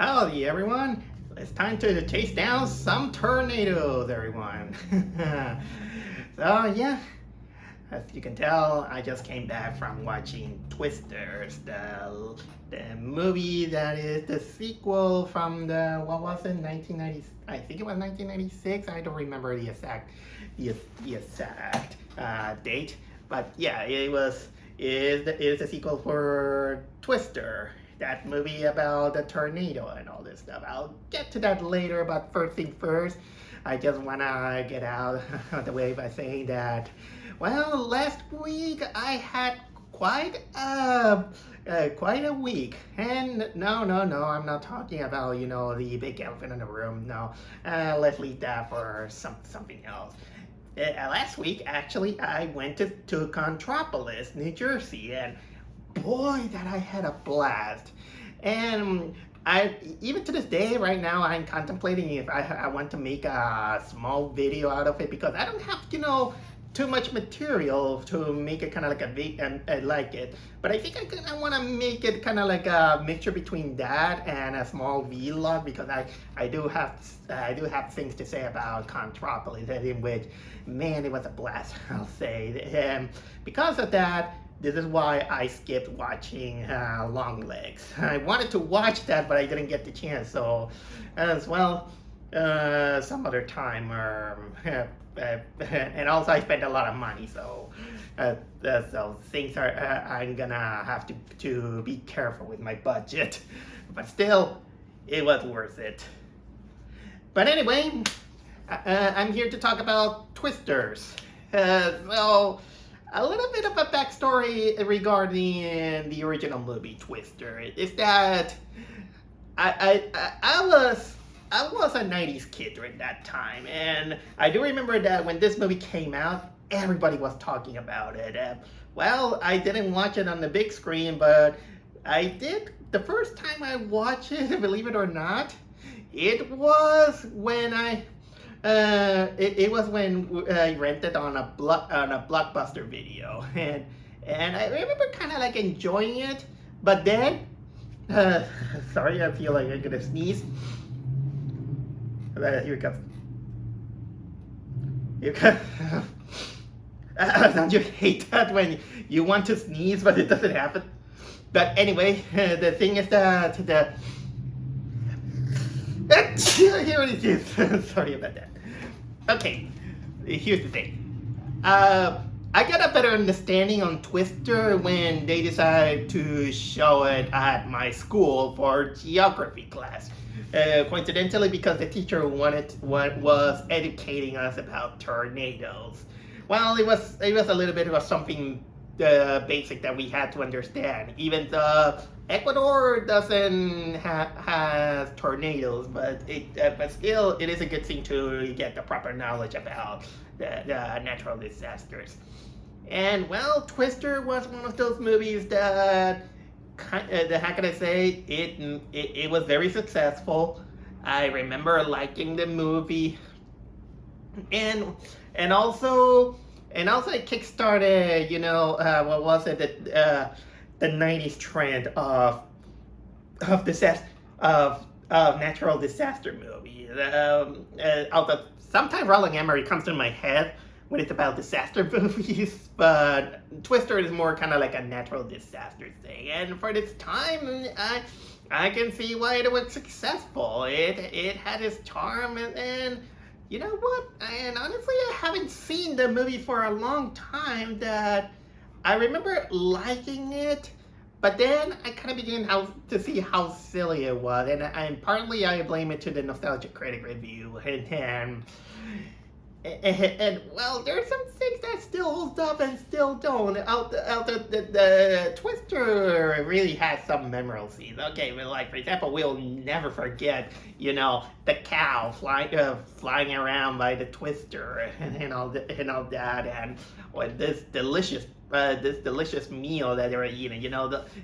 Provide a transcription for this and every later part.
Howdy, everyone. It's time to chase down some tornadoes, everyone. So, yeah, as you can tell, I just came back from watching Twisters, the movie that is the sequel from what was it, 1990, I think it was 1996. I don't remember the exact date. But yeah, is the sequel for Twister, that movie about the tornado and all this stuff. I'll get to that later, but first thing first, I just wanna get out of the way by saying that, well, last week I had quite a week, and no, I'm not talking about the big elephant in the room. No, let's leave that for something else. Last week, actually, I went to Contropolis, New Jersey, and boy, that I had a blast. And I even to this day, right now, I'm contemplating if I want to make a small video out of it, because I don't have too much material to make it kind of like like it. But I think I want to make it kind of like a mixture between that and a small vlog, because I do have things to say about Contropolis, in which, man, it was a blast, I'll say. And because of that, this is why I skipped watching Long Legs. I wanted to watch that, but I didn't get the chance. So, as well, some other time, and also I spent a lot of money. So things are, I'm gonna have to be careful with my budget. But still, it was worth it. But anyway, I'm here to talk about Twisters. So, a little bit of a backstory regarding the original movie Twister is that I was a 90s kid during that time, and I do remember that when this movie came out, everybody was talking about it. Well, I didn't watch it on the big screen, but I did. The first time I watched it, believe it or not, it was when I rented on a Blockbuster video, and I remember kind of like enjoying it. But then, sorry, I feel like I'm gonna sneeze. Here it comes. Don't you hate that when you want to sneeze but it doesn't happen? But anyway, the thing is that here it is. Sorry about that. Okay, here's the thing. I got a better understanding on Twister when they decided to show it at my school for geography class. Coincidentally, because the teacher was educating us about tornadoes. Well, it was a little bit of something basic that we had to understand. Even though Ecuador doesn't has tornadoes, but still, it is a good thing to get the proper knowledge about the natural disasters. And well, Twister was one of those movies that, how can I say, it was very successful. I remember liking the movie, and also it kickstarted, what was it, the 90s trend of natural disaster movies. Although sometimes Roland Emmerich comes to my head when it's about disaster movies, but Twister is more kind of like a natural disaster thing. And for this time, I can see why it was successful. It had its charm, and you know what? And honestly, I haven't seen the movie for a long time. That I remember liking it, but then I kind of began to see how silly it was, and partly I blame it to the Nostalgia Critic review, and well, there's some things that still holds up and still don't. The Twister really has some memorable scenes. Okay, well, like for example, we'll never forget, the cow flying around by the Twister and all that, and this delicious meal that they were eating.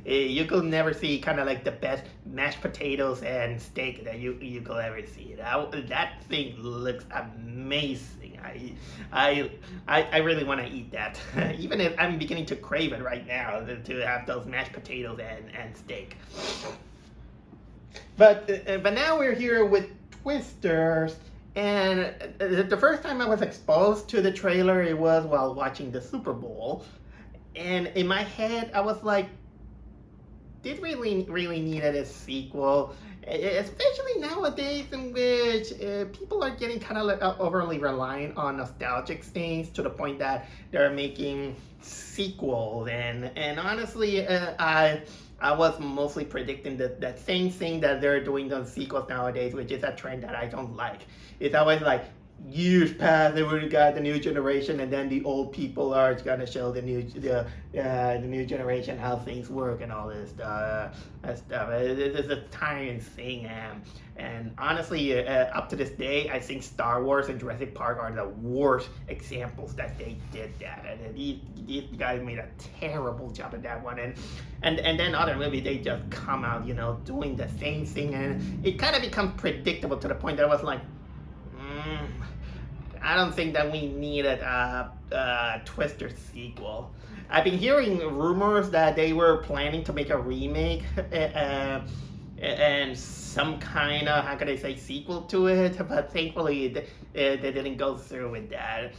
You could never see kind of like the best mashed potatoes and steak that you could ever see. That thing looks amazing. I really want to eat that. Even if I'm beginning to crave it right now, to have those mashed potatoes and steak. But now we're here with Twisters, and the first time I was exposed to the trailer, it was while watching the Super Bowl, and in my head, I was like, did really needed a sequel, especially nowadays in which people are getting kind of like overly reliant on nostalgic things to the point that they're making sequels, and honestly, I was mostly predicting that same thing that they're doing on sequels nowadays, which is a trend that I don't like. It's always like years pass, and we got the new generation, and then the old people are gonna show the new generation how things work and all this stuff. It's a tiring thing, and honestly, up to this day, I think Star Wars and Jurassic Park are the worst examples that they did that. And these guys made a terrible job at that one, and then other movies they just come out, doing the same thing, and it kind of becomes predictable to the point that I was like. I don't think that we needed a Twister sequel. I've been hearing rumors that they were planning to make a remake and some kind of, how can I say, sequel to it, but thankfully they didn't go through with that.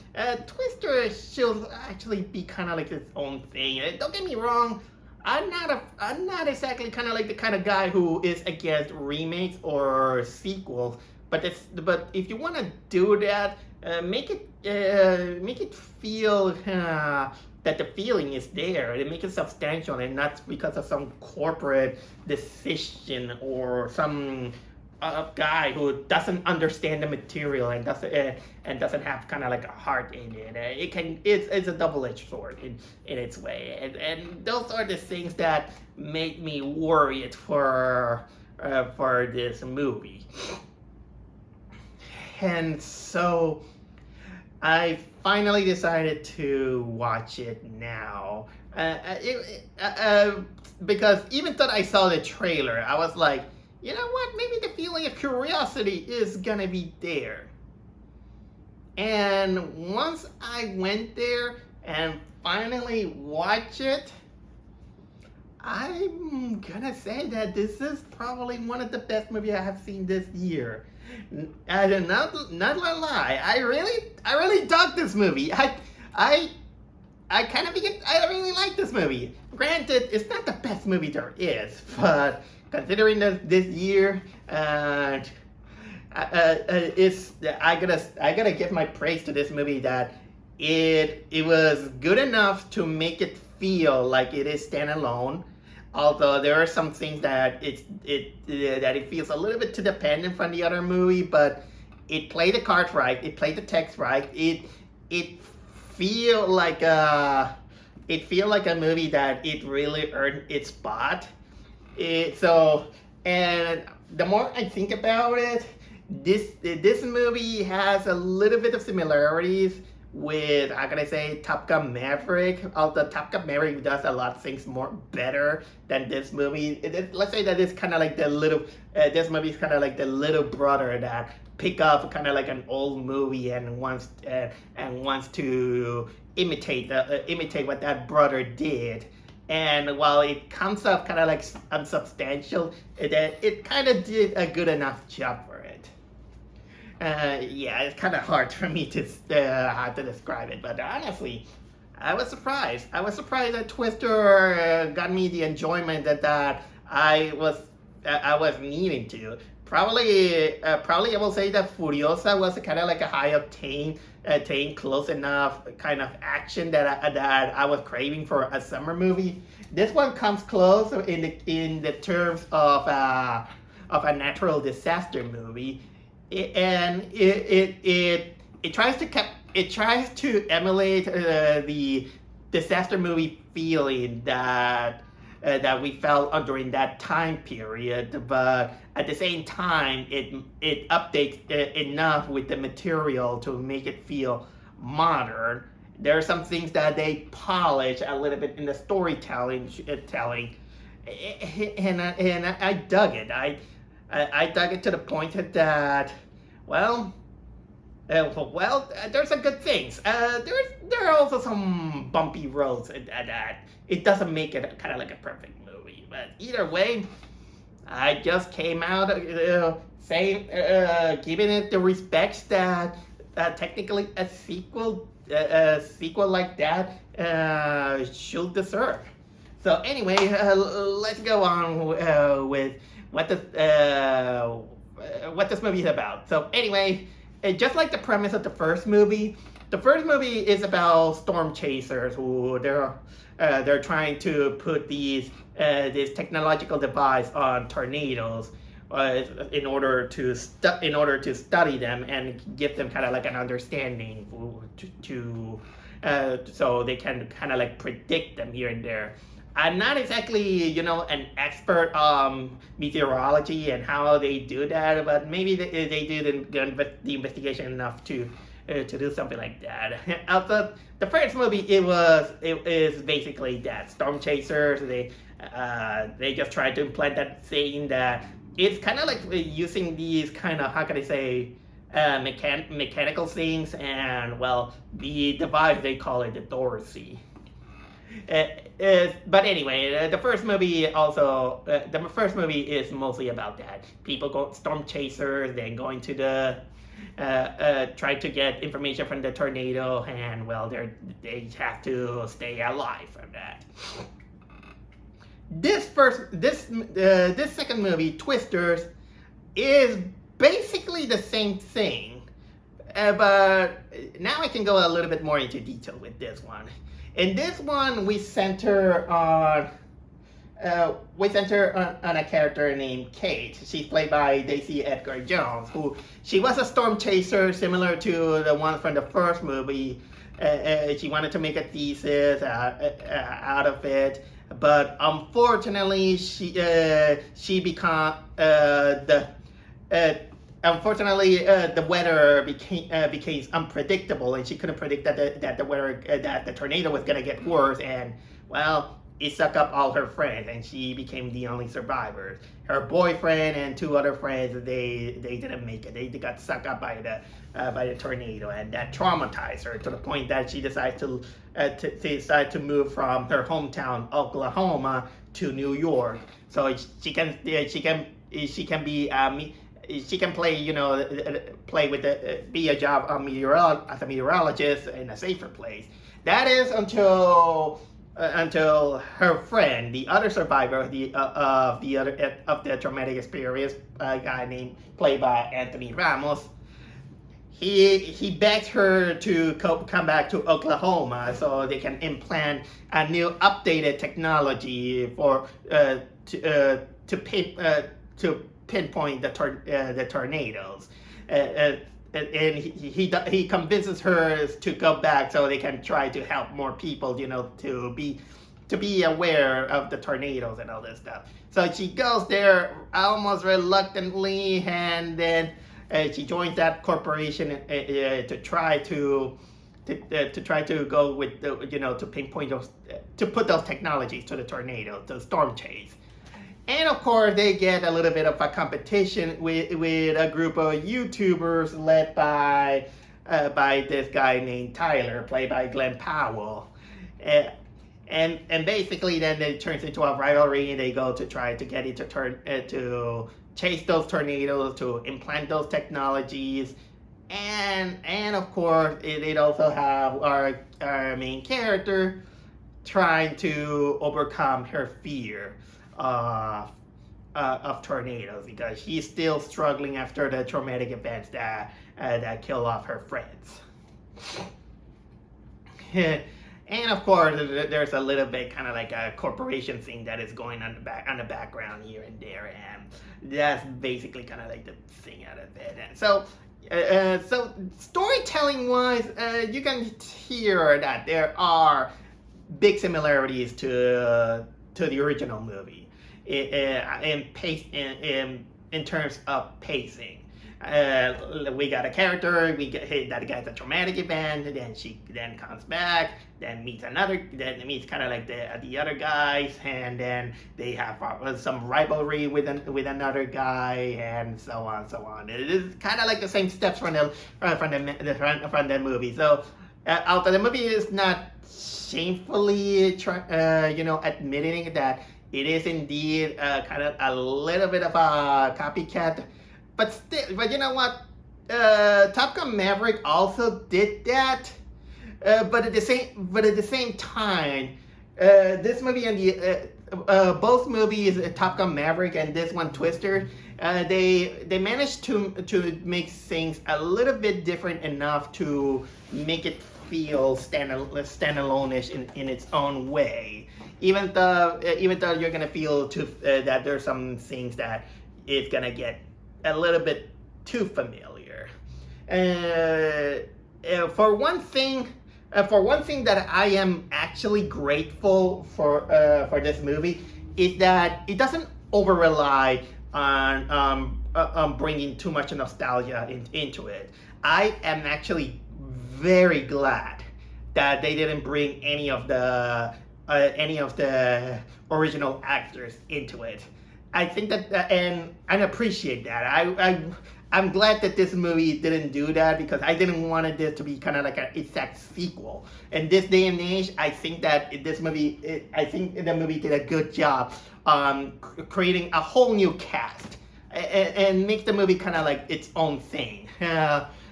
Twister should actually be kind of like its own thing. Don't get me wrong, I'm not exactly kind of like the kind of guy who is against remakes or sequels. But if you want to do that, make it feel that the feeling is there, and make it substantial, and not because of some corporate decision or some guy who doesn't understand the material and doesn't have kind of like a heart in it. It's a double-edged sword in its way, and those are the things that make me worried for this movie. And so I finally decided to watch it now. Because even though I saw the trailer, I was like, you know what? Maybe the feeling of curiosity is gonna be there. And once I went there and finally watched it, I'm gonna say that this is probably one of the best movies I have seen this year. Not gonna lie, I really dug this movie. I really like this movie. Granted, it's not the best movie there is, but considering this year, it's I gotta give my praise to this movie that it was good enough to make it feel like it is standalone. Although there are some things that it feels a little bit too dependent from the other movie, but it played the cards right, it played the text right. It feel like a movie that it really earned its spot. And the more I think about it, this movie has a little bit of similarities with, how can I say, Top Gun Maverick. Although Top Gun Maverick does a lot of things more better than this movie. Let's say that it's kind of like this movie is kind of like the little brother that pick up kind of like an old movie and wants to imitate what that brother did. And while it comes off kind of like unsubstantial, it kind of did a good enough job for it. Yeah, it's kind of hard for me to how to describe it, but honestly, I was surprised. I was surprised that Twister got me the enjoyment that I was needing to. Probably I will say that Furiosa was kind of like a high octane, close enough kind of action that I was craving for a summer movie. This one comes close in the terms of a natural disaster movie. It tries to emulate the disaster movie feeling that we felt during that time period, but at the same time it updates enough with the material to make it feel modern. There are some things that they polish a little bit in the storytelling, and I dug it. I dug it to the point that, there's some good things. There are also some bumpy roads that it doesn't make it kind of like a perfect movie. But either way, I just came out saying, giving it the respects that technically a sequel like that should deserve. So anyway, let's go on with what this what this movie is about. So anyway, just like the premise of the first movie is about storm chasers who they're trying to put this technological device on tornadoes in order to study them and give them kind of like an understanding so they can kind of like predict them here and there. I'm not exactly, an expert on meteorology and how they do that, but maybe they do the investigation enough to do something like that. Also, the first movie it is basically that storm chasers. They just tried to implant that saying that it's kind of like using these kind of, how can I say, mechanical things, and well, the device they call it the Dorsey. But anyway, the first movie is mostly about that. People go storm chasers, then going to try to get information from the tornado, and well, they have to stay alive from that. This second movie, Twisters, is basically the same thing, but now I can go a little bit more into detail with this one. In this one, we center on a character named Kate. She's played by Daisy Edgar Jones, who she was a storm chaser similar to the one from the first movie. She wanted to make a thesis out of it, but unfortunately, she became unfortunately, the weather became unpredictable, and she couldn't predict that the weather that the tornado was gonna get worse, and well, it sucked up all her friends, and she became the only survivors. Her boyfriend and two other friends, they didn't make it. They got sucked up by the tornado, and that traumatized her to the point that she decided to move from her hometown, Oklahoma, to New York, so she can be a job as a meteorologist in a safer place. That is until her friend, the other survivor of the traumatic experience, a guy played by Anthony Ramos. He begged her to come back to Oklahoma so they can implant a new updated technology to pinpoint the tornadoes, and he convinces her to go back so they can try to help more people, to be aware of the tornadoes and all this stuff. So she goes there almost reluctantly, and then she joins that corporation to try to go with to pinpoint those, to put those technologies to the tornadoes, the storm chase. And of course, they get a little bit of a competition with a group of YouTubers led by this guy named Tyler, played by Glenn Powell. And basically, then it turns into a rivalry, and they go to try to get it to chase those tornadoes, to implant those technologies. And of course, it also have our main character trying to overcome her fear of tornadoes, because she's still struggling after the traumatic events that kill off her friends. And of course, there's a little bit kind of like a corporation thing that is going on the background here and there, and that's basically kind of like the thing out of it. And so storytelling wise, you can hear that there are big similarities to the original movie in terms of pacing. We got a character, that gets a traumatic event, and then she comes back, then meets kind of like the other guys, and then they have some rivalry with another guy, and so on. It is kind of like the same steps from the movie. So although the movie is not shamefully admitting that It is indeed kind of a little bit of a copycat, but still, but you know what? Top Gun Maverick also did that, but at the same time, this movie and both movies, Top Gun Maverick and this one Twister, they managed to make things a little bit different enough to make it feel standalone-ish in its own way. Even though you're gonna feel that there's some things that it's gonna get a little bit too familiar. For one thing, that I am actually grateful for this movie is that it doesn't over rely on bringing too much nostalgia into it. I am actually very glad that they didn't bring any of the original actors into it. I think that, and I appreciate that. I'm glad that this movie didn't do that, because I didn't want this to be kind of like an exact sequel. In this day and age, I think that the movie did a good job creating a whole new cast and make the movie kind of like its own thing.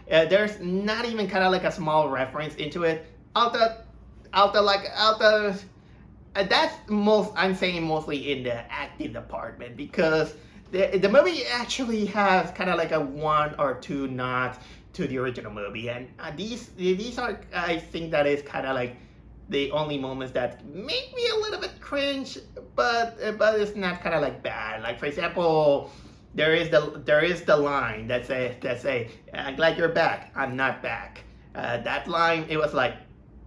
There's not even kind of like a small reference into it. I'm saying mostly in the acting department, because the movie actually has kind of like a one or two nods to the original movie, and these are, I think, that is kind of like the only moments that make me a little bit cringe, but it's not kind of like bad. Like, for example, there is the line that say I'm glad you're back, I'm not back. That line, it was like,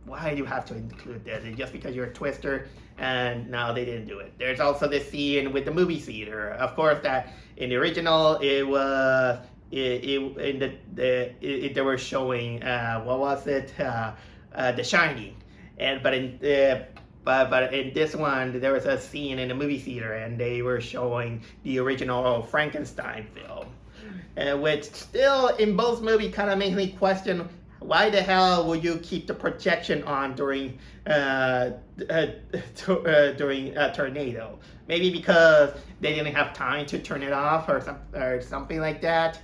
why do you have to include this? It's just because you're a Twister? And no, they didn't do it. There's also this scene with the movie theater. Of course, that in the original, they were showing what was it? The Shining, but in this one, there was a scene in the movie theater, and they were showing the original Frankenstein film, which still in both movies kind of makes me question, why the hell would you keep the projection on during a tornado? Maybe because they didn't have time to turn it off, or something like that.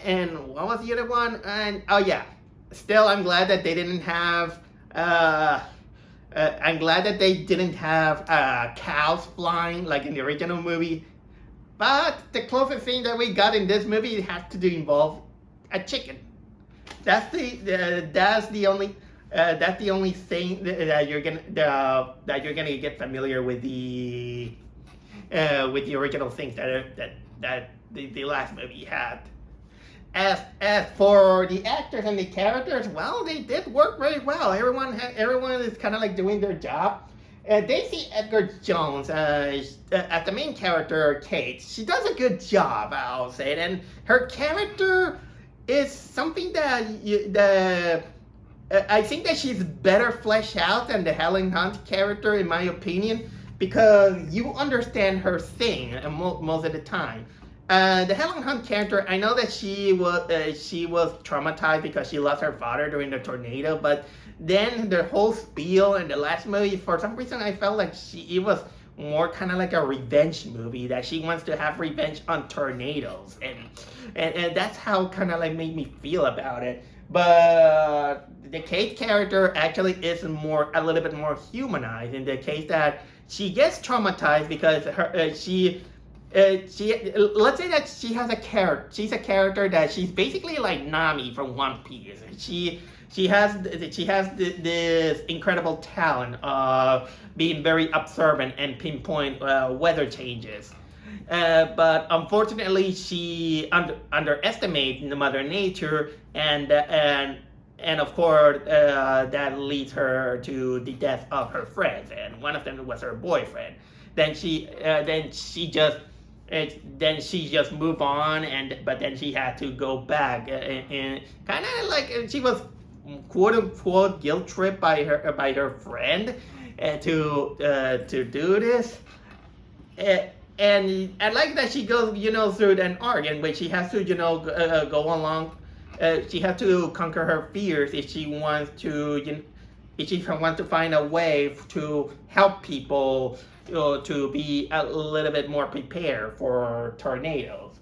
And what was the other one? And oh yeah, still I'm glad that they didn't have. I'm glad that they didn't have cows flying like in the original movie. But the closest thing that we got in this movie has to involve a chicken. That's the only thing that you're gonna get familiar with the original things that the last movie had. As for the actors and the characters, well, they did work very well. Everyone is kind of like doing their job. Daisy Edgar Jones, as the main character, Kate, she does a good job, I'll say it, and her character is something that I think that she's better fleshed out than the Helen Hunt character, in my opinion, because you understand her thing most of the time. The Helen Hunt character, I know that she was traumatized because she lost her father during the tornado, but then the whole spiel in the last movie, for some reason, I felt like it was more kind of like a revenge movie, that she wants to have revenge on tornadoes, and that's how kind of like made me feel about it. But the Kate character actually is a little bit more humanized, in the case that she gets traumatized because let's say that she's a character that she's basically like Nami from One Piece. She has this incredible talent of being very observant and pinpoint weather changes. But unfortunately, she underestimates Mother Nature, and of course that leads her to the death of her friends, and one of them was her boyfriend. Then she just moved on, but then she had to go back, and kind of like she was quote unquote guilt tripped by her friend to do this. And I like that she goes, through an arc in which she has to, go along. She has to conquer her fears if she wants to, if she wants to find a way to help people to be a little bit more prepared for tornadoes.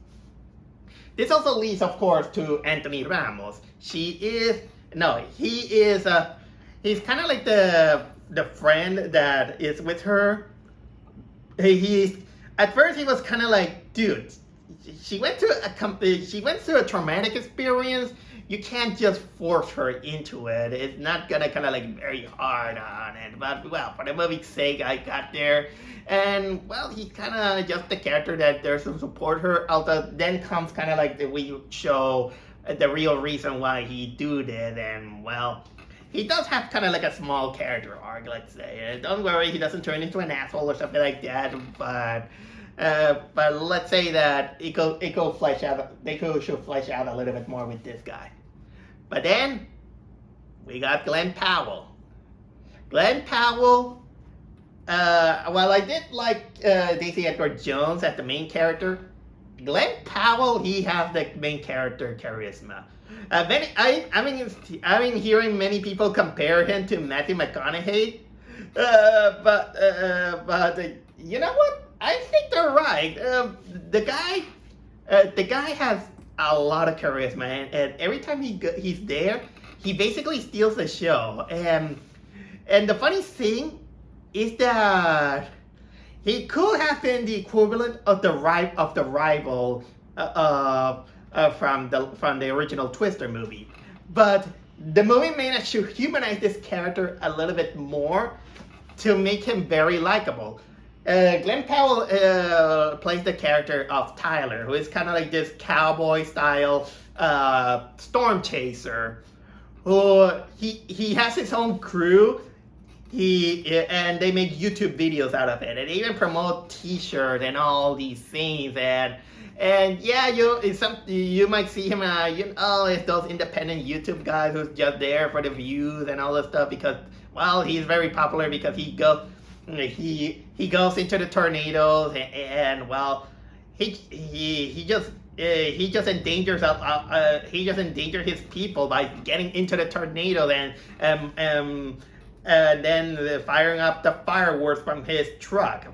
This also leads, of course, to Anthony Ramos. He is he's kind of like the friend that is with her. He's at first he was kind of like, dude, she went through a traumatic experience. You can't just force her into it. It's not gonna kind of like very hard on it. But well, for the movie's sake, I got there, and well, he's kind of just the character that there's to support her. Although then comes kind of like we show the real reason why he do that, and well, he does have kind of like a small character arc, let's say. And don't worry, he doesn't turn into an asshole or something like that. But let's say that they could flesh out a little bit more with this guy. But then we got Glenn Powell. Glenn Powell. While I did like Daisy Edgar Jones as the main character, Glenn Powell, he has the main character charisma. I've been hearing many people compare him to Matthew McConaughey, but you know what? I think they're right. The guy has a lot of charisma, and every time he's there, he basically steals the show. And the funny thing is that he could have been the equivalent of the rival from the original Twister movie, but the movie managed to humanize this character a little bit more to make him very likable. Glenn Powell plays the character of Tyler, who is kind of like this cowboy style storm chaser. Who he has his own crew. And they make YouTube videos out of it, and they even promote T-shirts and all these things. And yeah, you might see him. It's those independent YouTube guys who's just there for the views and all this stuff because well, he's very popular because he goes into the tornadoes and well, he just endangers his people by getting into the tornado and then firing up the fireworks from his truck.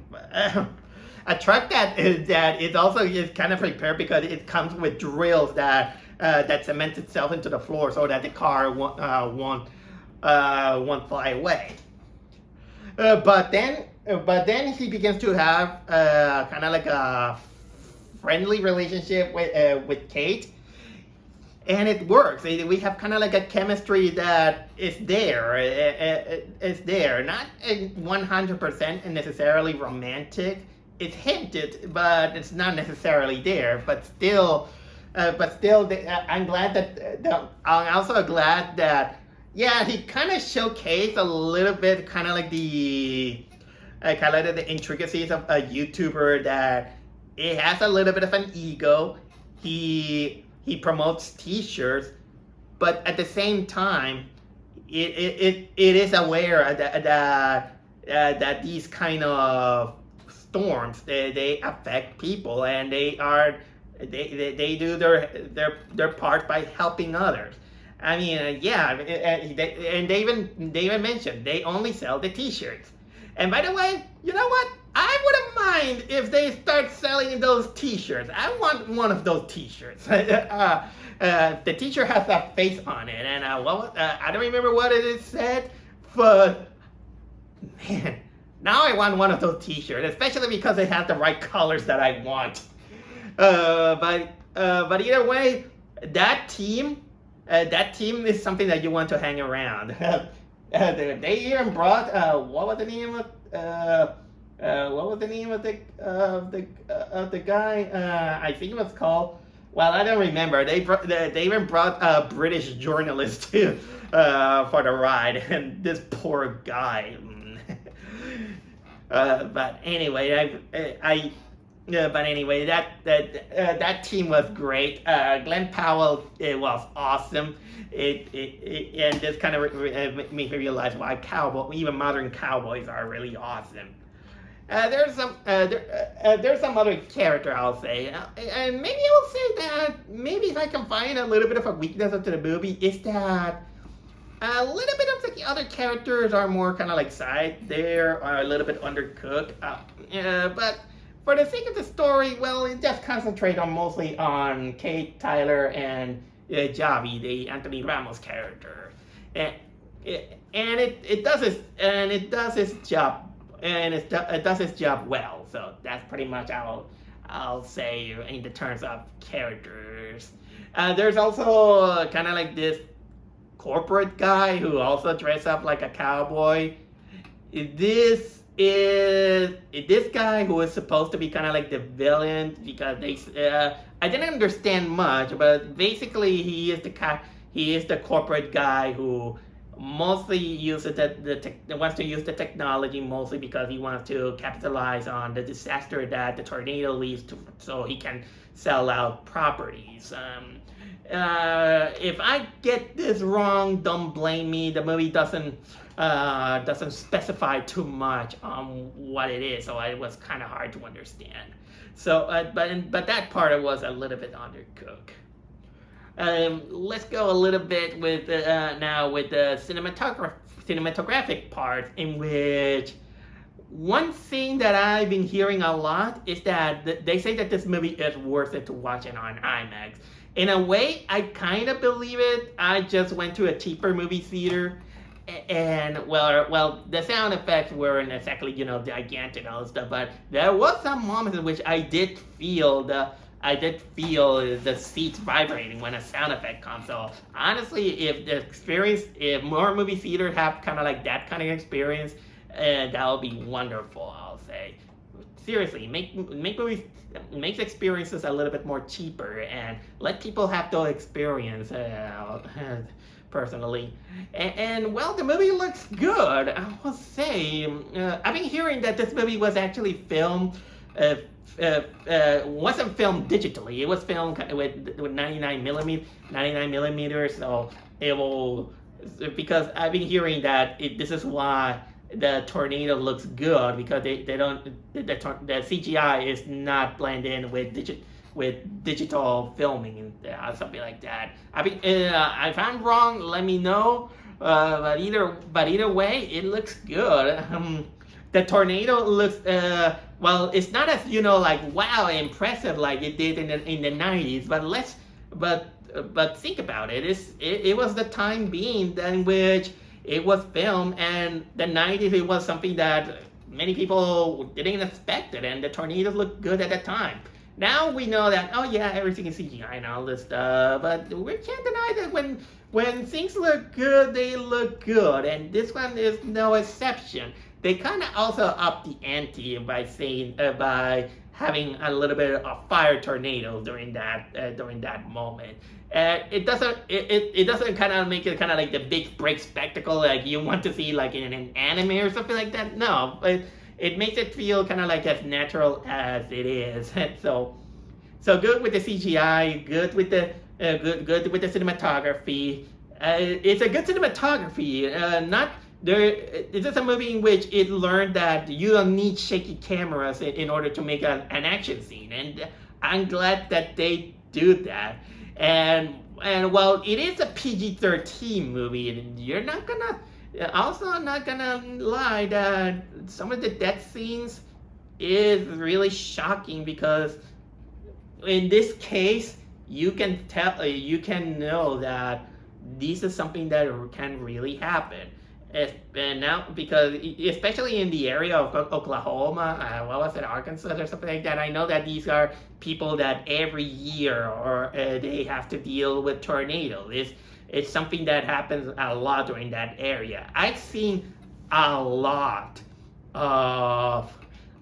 A truck that is also kind of prepared because it comes with drills that cement itself into the floor so that the car won't fly away. But then he begins to have kind of like a friendly relationship with Kate, and it works. We have kind of like a chemistry that is there. It's there, not 100% necessarily romantic. It's hinted, but it's not necessarily there. But still, I'm glad that. I'm also glad that. Yeah, he kind of showcased a little bit, kind of like the intricacies of a YouTuber that it has a little bit of an ego. He promotes T-shirts, but at the same time, it is aware that these kind of storms they affect people, and they do their part by helping others. I mean, yeah, and they even mentioned they only sell the T-shirts. And by the way, you know what? I wouldn't mind if they start selling those T-shirts. I want one of those T-shirts. The T-shirt has a face on it, and I don't remember what it said, but man, now I want one of those T-shirts, especially because it has the right colors that I want. But either way, that team is something that you want to hang around. They even brought what was the name of the guy? I think it was called. Well, I don't remember. They even brought a British journalist too for the ride, and this poor guy. But anyway, that team was great. Glenn Powell, it was awesome. And this kind of made me realize why even modern cowboys are really awesome. There's some other character I'll say, and maybe I'll say that maybe if I can find a little bit of a weakness of the movie is that a little bit of the other characters are more kind of like side there, are a little bit undercooked. But for the sake of the story, well, it just concentrates on mostly on Kate, Tyler, and Javi, the Anthony Ramos character, and it does its job, and it does its job well. So that's pretty much I'll say in the terms of characters. There's also kind of like this corporate guy who also dressed up like a cowboy. This guy who is supposed to be kind of like the villain because I didn't understand much, but basically he is the corporate guy who mostly uses wants to use the technology mostly because he wants to capitalize on the disaster that the tornado leads to, so he can sell out properties. If I get this wrong, don't blame me. The movie doesn't specify too much on what it is, so it was kind of hard to understand. So, but that part was a little bit undercooked. Let's go a little bit with now with the cinematographic part, in which one thing that I've been hearing a lot is that they say that this movie is worth it to watch it on IMAX. In a way, I kind of believe it. I just went to a cheaper movie theater, and well, the sound effects weren't exactly gigantic and all this stuff, but there was some moments in which I did feel the seats vibrating when a sound effect comes. So honestly, if more movie theaters have kind of like that kind of experience, that would be wonderful, I'll say. Seriously, makes experiences a little bit more cheaper and let people have those experience. Personally, and well, the movie looks good. I will say, I've been hearing that this movie was actually filmed. Wasn't filmed digitally. It was filmed with 99 millimeters. So it will, because I've been hearing that this is why the tornado looks good, because the CGI is not blended in with digital filming and something like that. If I'm wrong, let me know. But either way, it looks good. The tornado looks well. It's not as like wow impressive like it did in the 90s. But think about it. It was the time being in which it was filmed, and the 90s it was something that many people didn't expect it, and the tornadoes looked good at the time. Now we know that, oh yeah, everything is CGI and all this stuff, but we can't deny that when things look good, they look good, and this one is no exception. They kind of also up the ante by having a little bit of fire tornado during that moment. It doesn't kind of make it kind of like the big break spectacle like you want to see like in an anime or something like that. No, but it makes it feel kind of like as natural as it is. So good with the CGI, good with the cinematography. It's a good cinematography. This is a movie in which it learned that you don't need shaky cameras in order to make an action scene, and I'm glad that they do that. And while it is a PG-13 movie, you're not gonna. Also, I'm not gonna lie that some of the death scenes is really shocking, because in this case, you can know that this is something that can really happen. And now, because especially in the area of Oklahoma, what was it, Arkansas or something like that, I know that these are people that every year they have to deal with tornadoes. It's something that happens a lot during that area. I've seen a lot of,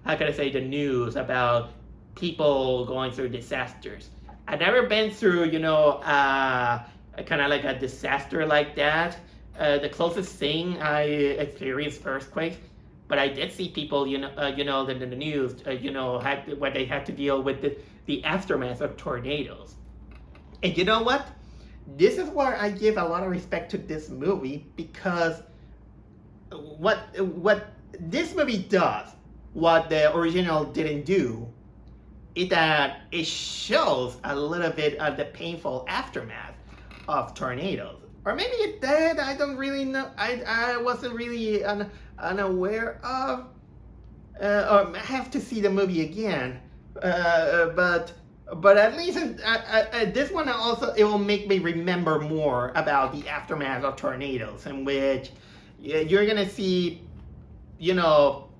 how can I say, the news about people going through disasters. I've never been through, kind of like a disaster like that. The closest thing I experienced earthquakes, but I did see people, the news, what they had to deal with the aftermath of tornadoes. And you know what? This is where I give a lot of respect to this movie, because what this movie does, what the original didn't do, is that it shows a little bit of the painful aftermath of tornadoes. or maybe it did. I don't really know. I wasn't really unaware of. Or I have to see the movie again. But at least this one also, it will make me remember more about the aftermath of tornadoes, in which you're gonna see,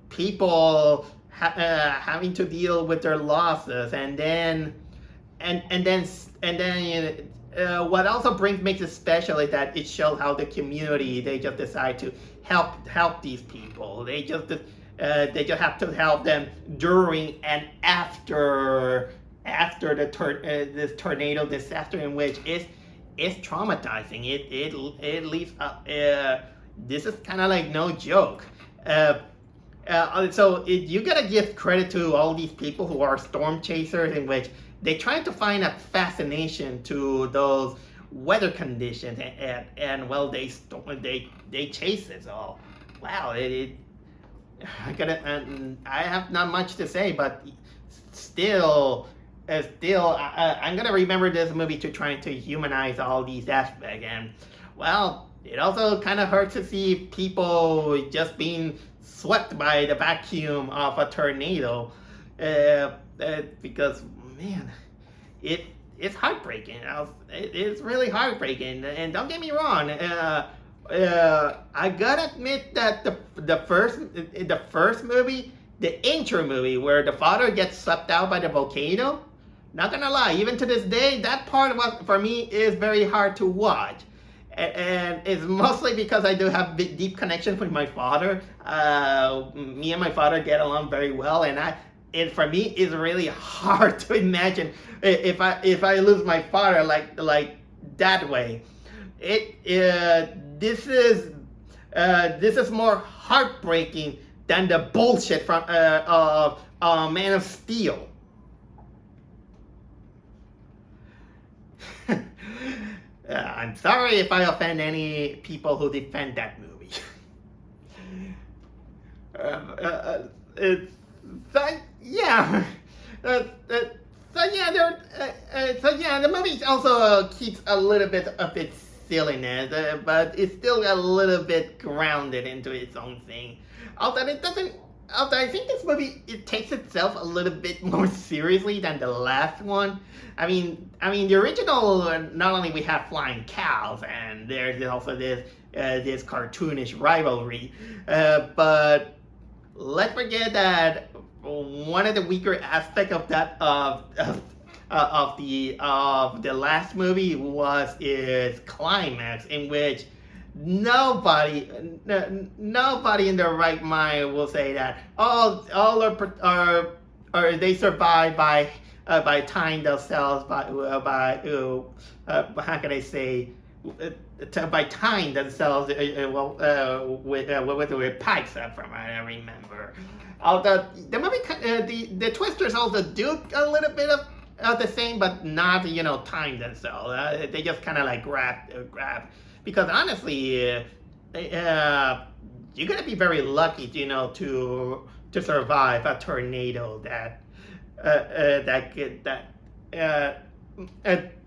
people having to deal with their losses, and then what also makes it special is that it shows how the community, they just decide to help these people. They just have to help them during and after this tornado disaster, in which it's traumatizing. It leaves this is kind of like no joke. So you gotta give credit to all these people who are storm chasers, in which they try to find a fascination to those weather conditions, and well, they chase it. So wow, I have not much to say, but still, I'm gonna remember this movie to try to humanize all these aspects. And well, it also kind of hurts to see people just being swept by the vacuum of a tornado, because man, it's heartbreaking. It's really heartbreaking. And don't get me wrong, I gotta admit that the first movie, the intro movie where the father gets swept out by the volcano, not gonna lie, even to this day, that part for me is very hard to watch. And it's mostly because I do have deep connection with my father. Me and my father get along very well, and for me, it's really hard to imagine if I lose my father like that way. This is more heartbreaking than the bullshit from Man of Steel. I'm sorry if I offend any people who defend that movie. Yeah. The movie also keeps a little bit of its silliness, but it's still a little bit grounded into its own thing. Although I think this movie, it takes itself a little bit more seriously than the last one. I mean, the original, not only we have flying cows, and there's also this cartoonish rivalry, but let's forget that one of the weaker aspects of that of the last movie was its climax, in which nobody in their right mind will say that all are they survive by tying themselves by how can I say, by tying themselves with pipes, from what I remember. Although the movie, the twisters also do a little bit of the same, but not tying themselves. They just kind of like grab. Because honestly, you're gonna be very lucky, to survive a tornado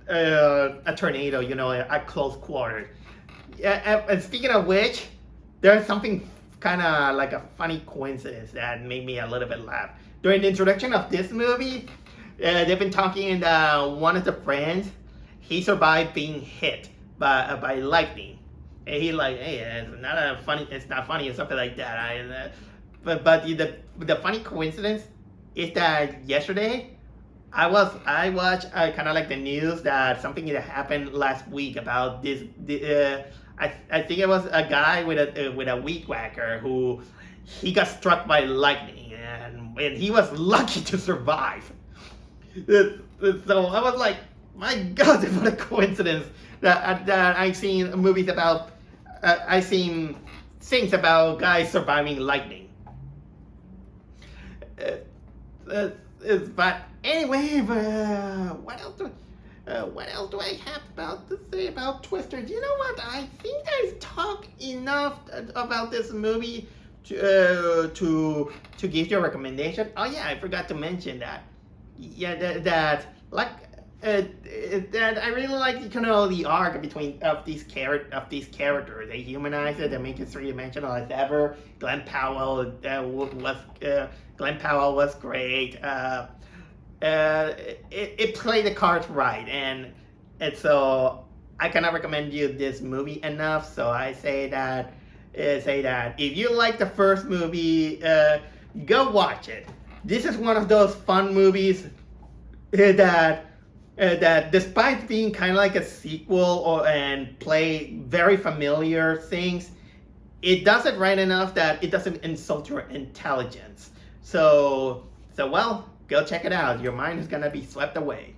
a tornado, at close quarters. And speaking of which, there's something kind of like a funny coincidence that made me a little bit laugh. During the introduction of this movie, they've been talking, and one of the friends, he survived being hit by lightning, and he like, hey, it's not funny and something like that. But the funny coincidence is that yesterday I watched kind of like the news that something that happened last week about this. I think it was a guy with a weed whacker who he got struck by lightning, and he was lucky to survive. So I was like, my God, what a coincidence that I've seen movies about. I've seen things about guys surviving lightning. But anyway, what else do I have to say about Twister? You know what? I think I've talked enough about this movie to give you a recommendation. Oh yeah, I forgot to mention that. Yeah, that like that I really like the arc between of these characters. They humanize it, they make it three dimensional as ever. Glenn Powell was great. It played the cards right, and so I cannot recommend you this movie enough. So I say that if you like the first movie, go watch it. This is one of those fun movies that despite being kind of like a sequel and play very familiar things, it does it right enough that it doesn't insult your intelligence. So well, go check it out. Your mind is gonna be swept away.